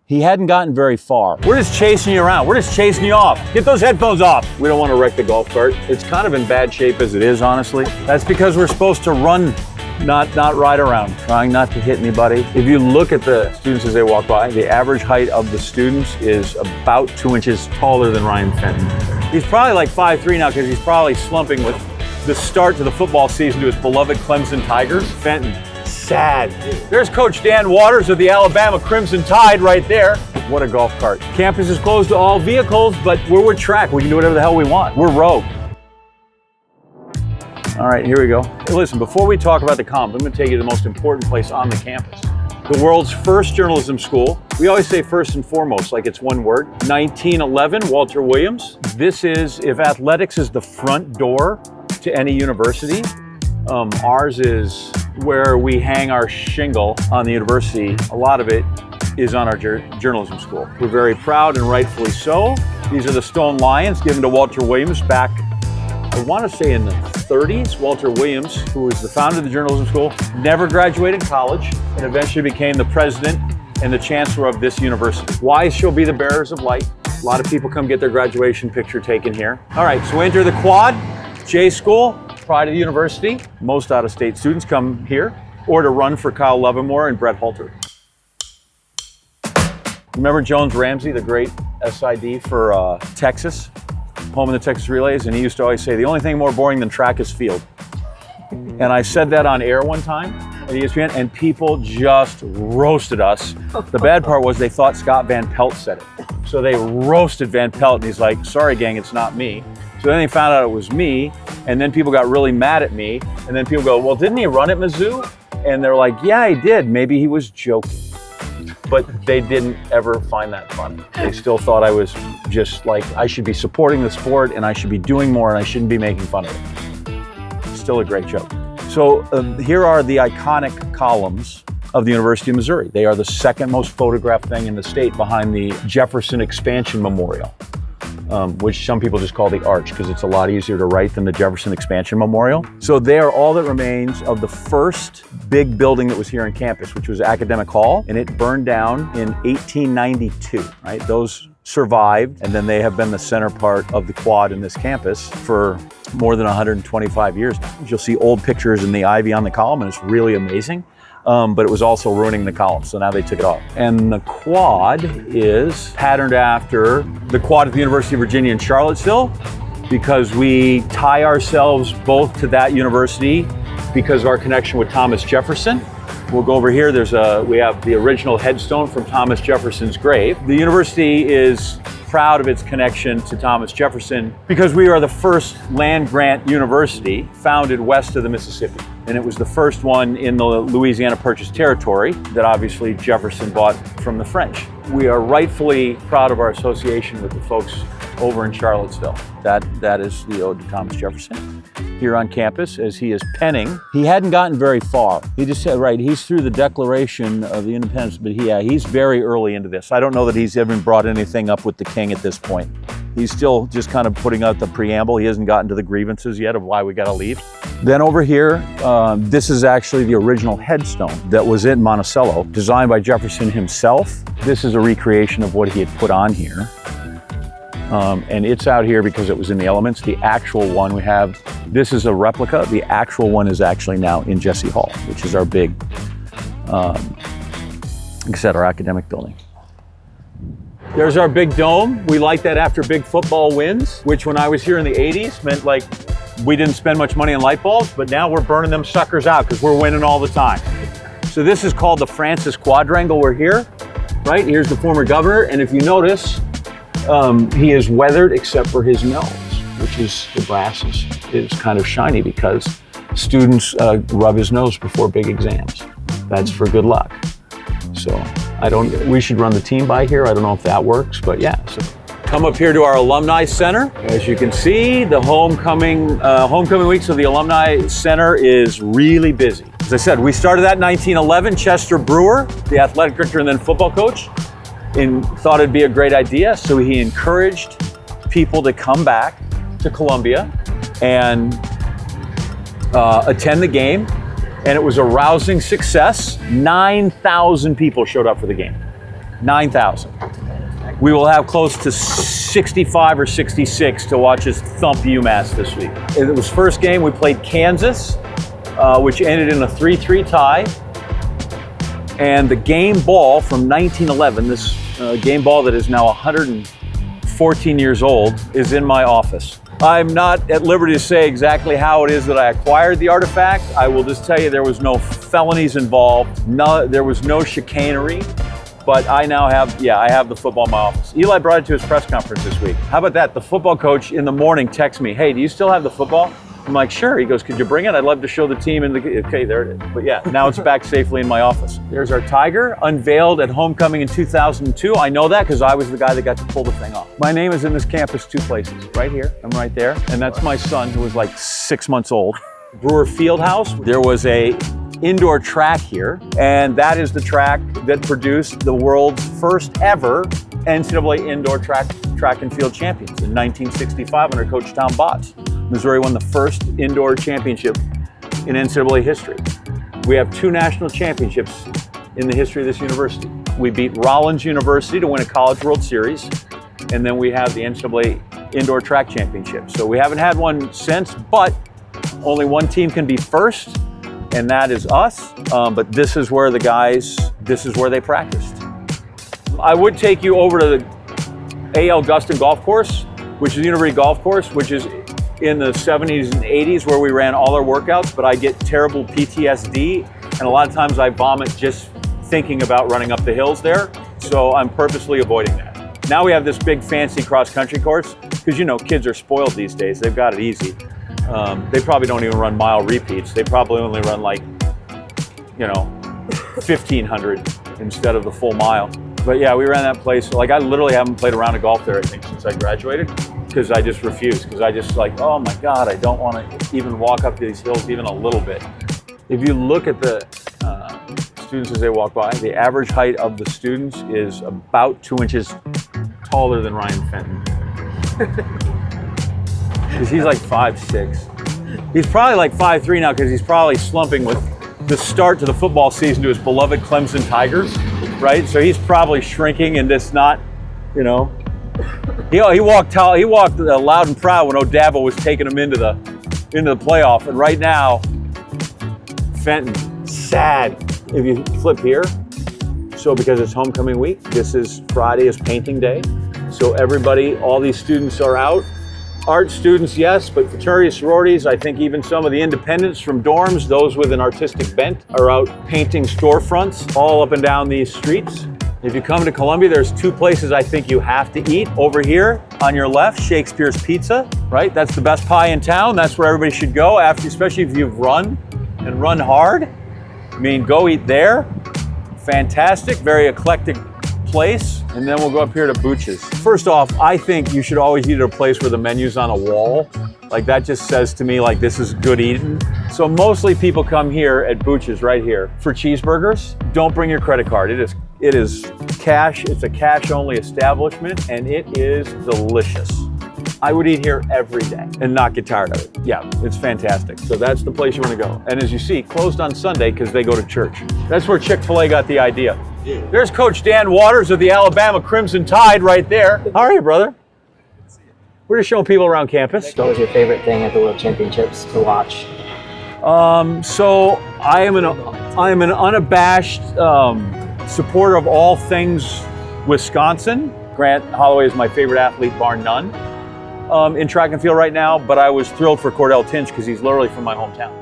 He hadn't gotten very far. We're just chasing you around. We're just chasing you off. Get those headphones off. We don't want to wreck the golf cart. It's kind of in bad shape as it is, honestly. That's because we're supposed to run, not ride around, trying not to hit anybody. If you look at the students as they walk by, the average height of the students is about 2 inches taller than Ryan Fenton. He's probably like 5'3" now because he's probably slumping with the start to the football season to his beloved Clemson Tigers. Fenton, sad. There's Coach Dan Waters of the Alabama Crimson Tide right there. What a golf cart. Campus is closed to all vehicles, but we're with track. We can do whatever the hell we want. We're rogue. All right, here we go. Hey, listen, before we talk about the comp, I'm going to take you to the most important place on the campus. The world's first journalism school. We always say first and foremost, like it's one word. 1911, Walter Williams. This is, if athletics is the front door to any university, ours is where we hang our shingle on the university. A lot of it is on our journalism school. We're very proud, and rightfully so. These are the Stone Lions given to Walter Williams back, I want to say in the 30s. Walter Williams, who was the founder of the journalism school, never graduated college and eventually became the president and the chancellor of this university. Why she'll be the bearers of light. A lot of people come get their graduation picture taken here. All right, so enter the quad, J School, pride of the university. Most out-of-state students come here or to run for Kyle Lovemore and Brett Halter. Remember Jones Ramsey, the great SID for Texas? Home in the Texas Relays, and he used to always say, the only thing more boring than track is field. And I said that on air one time at ESPN, and people just roasted us. The bad part was they thought Scott Van Pelt said it. So they roasted Van Pelt, and he's like, sorry gang, it's not me. So then they found out it was me, and then people got really mad at me, and then people go, well, didn't he run at Mizzou? And they're like, yeah, he did. Maybe he was joking. But they didn't ever find that funny. They still thought I was just like, I should be supporting the sport and I should be doing more and I shouldn't be making fun of it. Still a great joke. So here are the iconic columns of the University of Missouri. They are the second most photographed thing in the state behind the Jefferson Expansion Memorial, which some people just call the Arch because it's a lot easier to write than the Jefferson Expansion Memorial. So they are all that remains of the first big building that was here on campus, which was Academic Hall, and it burned down in 1892, right? Those survived, and then they have been the center part of the quad in this campus for more than 125 years now. You'll see old pictures in the ivy on the column, and it's really amazing. But it was also ruining the column, so now they took it off. And the quad is patterned after the quad at the University of Virginia in Charlottesville, because we tie ourselves both to that university because of our connection with Thomas Jefferson. We'll go over here. We have the original headstone from Thomas Jefferson's grave. The university is proud of its connection to Thomas Jefferson because we are the first land-grant university founded west of the Mississippi. And it was the first one in the Louisiana Purchase territory that obviously Jefferson bought from the French. We are rightfully proud of our association with the folks over in Charlottesville. That is the ode to Thomas Jefferson here on campus as he is penning. He hadn't gotten very far. He just said, right, he's through the Declaration of the Independence, but he's very early into this. I don't know that he's even brought anything up with the king at this point. He's still just kind of putting out the preamble. He hasn't gotten to the grievances yet of why we gotta leave. Then over here, this is actually the original headstone that was in Monticello, designed by Jefferson himself. This is a recreation of what he had put on here. And it's out here because it was in the elements. The actual one we have, this is a replica. The actual one is actually now in Jesse Hall, which is our big, like I said, our academic building. There's our big dome. We like that after big football wins, which when I was here in the 80s meant like we didn't spend much money on light bulbs, but now we're burning them suckers out because we're winning all the time. So this is called the Francis Quadrangle. We're here, right? Here's the former governor. And if you notice, he is weathered except for his nose, which is the brass is kind of shiny because students rub his nose before big exams. That's for good luck. So we should run the team by here. I don't know if that works, but yeah. So come up here to our Alumni Center. As you can see, the homecoming weeks of the Alumni Center is really busy. As I said, we started that in 1911. Chester Brewer, the athletic director and then football coach, thought it'd be a great idea. So he encouraged people to come back to Columbia and attend the game. And it was a rousing success. 9,000 people showed up for the game. 9,000. We will have close to 65 or 66 to watch us thump UMass this week. It was first game, we played Kansas, which ended in a 3-3 tie. And the game ball from 1911, this game ball that is now 114 years old, is in my office. I'm not at liberty to say exactly how it is that I acquired the artifact. I will just tell you there was no felonies involved, there was no chicanery, but I now have, I have the football in my office. Eli brought it to his press conference this week. How about that? The football coach in the morning texts me, hey, do you still have the football? I'm like, sure. He goes, could you bring it? I'd love to show the team. Okay, there it is. But yeah, now it's back safely in my office. There's our tiger, unveiled at homecoming in 2002. I know that because I was the guy that got to pull the thing off. My name is in this campus 2 places. Right here, I'm right there. And that's my son who was like 6 months old. Brewer Fieldhouse, there was a indoor track here. And that is the track that produced the world's first ever NCAA indoor track and field champions in 1965 under Coach Tom Botts. Missouri won the first indoor championship in NCAA history. We have 2 national championships in the history of this university. We beat Rollins University to win a College World Series, and then we have the NCAA indoor track championship. So we haven't had one since, but only one team can be first, and that is us. But this is where this is where they practiced. I would take you over to the A.L. Gustin Golf Course, which is the University Golf Course, which is in the 70s and 80s where we ran all our workouts, but I get terrible PTSD, and a lot of times I vomit just thinking about running up the hills there, so I'm purposely avoiding that. Now we have this big fancy cross-country course, because kids are spoiled these days, they've got it easy. They probably don't even run mile repeats, they probably only run 1,500 instead of the full mile. But yeah, we ran that place, I literally haven't played a round of golf there, I think, since I graduated. Because I just refuse, because I just oh my God, I don't want to even walk up these hills even a little bit. If you look at the students as they walk by, the average height of the students is about 2 inches taller than Ryan Fenton. Because he's like 5'6". He's probably like 5'3" now because he's probably slumping with the start to the football season to his beloved Clemson Tigers, right? So he's probably shrinking and just not, He walked tall. He walked loud and proud when O'Dabo was taking him into the playoff. And right now, Fenton, sad. If you flip here, so because it's homecoming week, Friday is painting day. So everybody, all these students are out. Art students, yes, but fraternity sororities, I think even some of the independents from dorms, those with an artistic bent, are out painting storefronts all up and down these streets. If you come to Columbia, there's 2 places I think you have to eat. Over here on your left, Shakespeare's Pizza, right? That's the best pie in town. That's where everybody should go, especially if you've run and run hard. Go eat there. Fantastic, very eclectic place. And then we'll go up here to Booch's. First off, I think you should always eat at a place where the menu's on a wall. That just says to me, this is good eating. So mostly people come here at Booch's right here for cheeseburgers. Don't bring your credit card. It is cash. It's a cash-only establishment, and it is delicious. I would eat here every day and not get tired of it. Yeah, it's fantastic. So that's the place you want to go. And as you see, closed on Sunday because they go to church. That's where Chick-fil-A got the idea. There's Coach Dan Waters of the Alabama Crimson Tide right there. How are you, brother? We're just showing people around campus. What was your favorite thing at the World Championships to watch? So I am an unabashed supporter of all things Wisconsin. Grant Holloway is my favorite athlete, bar none, in track and field right now. But I was thrilled for Cordell Tinch because he's literally from my hometown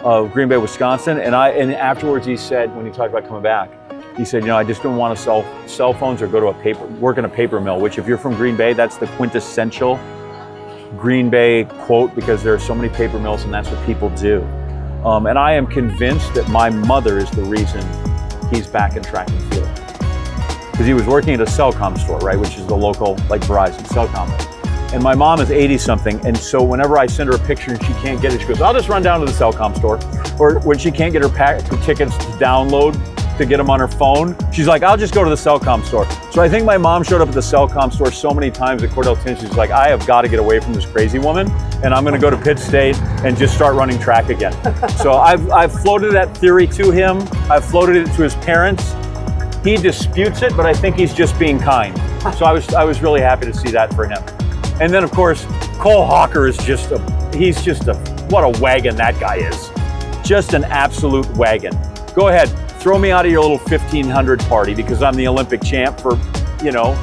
of Green Bay, Wisconsin. And afterwards he said, when he talked about coming back, he said, I just don't want to sell cell phones or go to work in a paper mill, which if you're from Green Bay, that's the quintessential Green Bay quote, because there are so many paper mills and that's what people do. And I am convinced that my mother is the reason he's back in track and field. Because he was working at a Cellcom store, right, which is the local, Verizon, Cellcom. And my mom is 80-something, and so whenever I send her a picture and she can't get it, she goes, I'll just run down to the Cellcom store. Or when she can't get her tickets to download to get them on her phone, she's like, I'll just go to the Cellcom store. So I think my mom showed up at the Cellcom store so many times that Cordell Tinch is like, I have got to get away from this crazy woman, and I'm going to go to Pitt State and just start running track again. So I've floated that theory to him. I've floated it to his parents. He disputes it, but I think he's just being kind. So I was really happy to see that for him. And then of course, Cole Hawker is what a wagon that guy is. Just an absolute wagon. Go ahead, throw me out of your little 1500 party because I'm the Olympic champ for,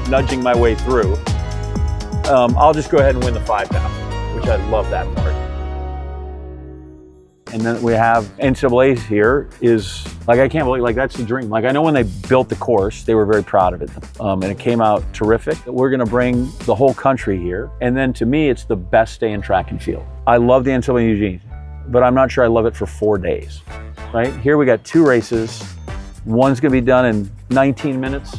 nudging my way through. I'll just go ahead and win the 5,000, which I love that part. And then we have NCAA here is, like, I can't believe, like, that's the dream. Like, I know when they built the course, they were very proud of it. And it came out terrific. We're gonna bring the whole country here. And then to me, it's the best day in track and field. I love the NCAA in Eugene, but I'm not sure I love it for 4 days, right? Here we got 2 races. One's gonna be done in 19 minutes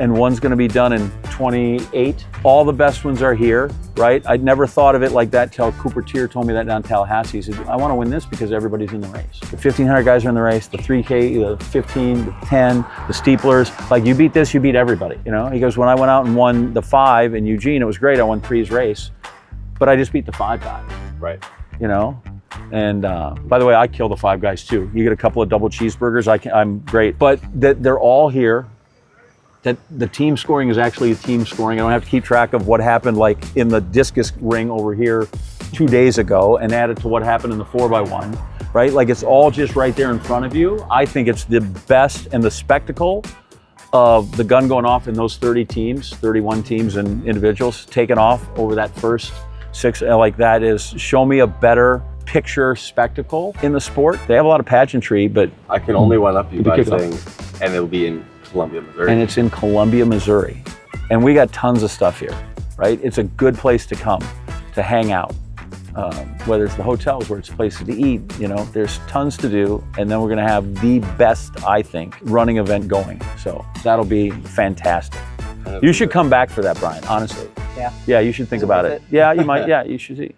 and one's gonna be done in 28. All the best ones are here, right? I'd never thought of it like that till Cooper Tier told me that down in Tallahassee. He said, I wanna win this because everybody's in the race. The 1,500 guys are in the race, the 3K, the 15, the 10, the steeplers. Like, you beat this, you beat everybody, He goes, when I went out and won the 5 in Eugene, it was great, I won Pre's race, but I just beat the 5 guys. Right. And by the way, I kill the 5 guys too. You get a couple of double cheeseburgers, I'm great. But they're all here. That the team scoring is actually a team scoring. I don't have to keep track of what happened like in the discus ring over here 2 days ago and add it to what happened in the 4x1, right? Like, it's all just right there in front of you. I think it's the best, and the spectacle of the gun going off in those 31 teams and individuals taking off over that first 6, like, that is, show me a better picture spectacle in the sport. They have a lot of pageantry, but I can only one up you by saying, and it'll be in Columbia, Missouri. And it's in Columbia, Missouri. And we got tons of stuff here, right? It's a good place to come, to hang out. Whether it's the hotels, where it's places to eat, there's tons to do. And then we're gonna have the best, I think, running event going. So that'll be fantastic. You should come back for that, Brian, honestly. Yeah. Yeah, you should think about it. Yeah, you might, yeah, you should see.